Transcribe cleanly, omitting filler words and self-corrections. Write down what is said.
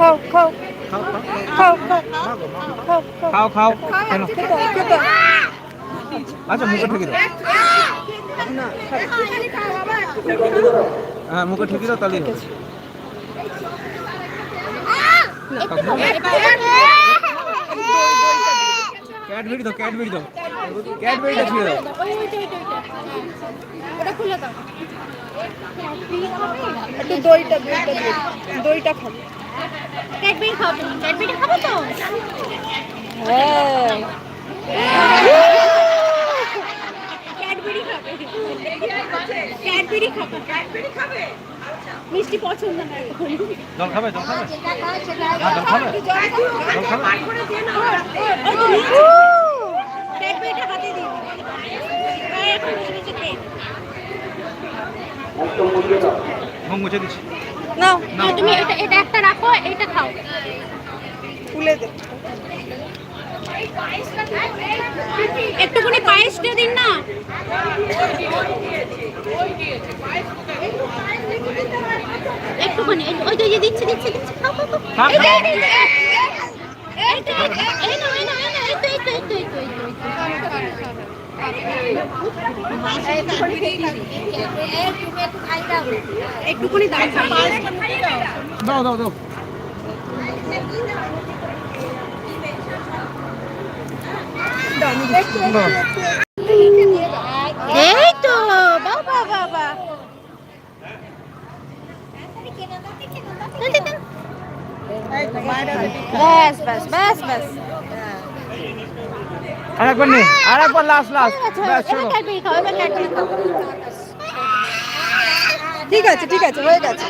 খাও খাও খাও খাও খাও খাও খাও খাও কেন খেতে হয়, খেতে হয়। আচ্ছা মুখে ঠেকে দাও। না হ্যাঁ মুখে ঠেকে দাও তাহলেই হবে। ক্যাডবেরি দাও, ক্যাডবেরি দাও, ক্যাডবেরিটা ছিঁড়ে দাও। ওটা খুলে দাও। একটু দইটা দইটা দিয়ে দইটা খাবো। ক্যাডবেরি খাবো, ক্যাডবেরি খাবো তো। হ্যাঁ ক্যাডবেরি খাবে, ক্যাডবেরি খাবে, ক্যাডবেরি খাবে। মিষ্টি পছন্দ না এখন। জল খাবে, জল খাবে, হ্যাঁ জল খাবে, জল খাবে। ক্যাডবেরিটা হাতে দিন। এখন বসে বসে খেয়ে। মুখ মুছে দিচ্ছি। নাও তুমি এটা এটা একটা রাখো, এটা খাও। তুলে দে। একটুখানি পায়েসটা দিন না। একটুখানি ওই যে দিচ্ছি দিচ্ছি দিচ্ছি খাও খাও খাও। এই নাও এই নাও এই নাও এই তো এই তো এই তো এই তো এই তো। একটুখানি দাও। দাও দাও দাও। এই তো বাবা বাবা। ব্যাস ব্যাস ব্যাস ব্যাস আরেকবার নে, আরেকবার লাস্ট লাস্ট। ব্যাস চলো। ঠিক আছে ঠিক আছে হয়ে গেছে।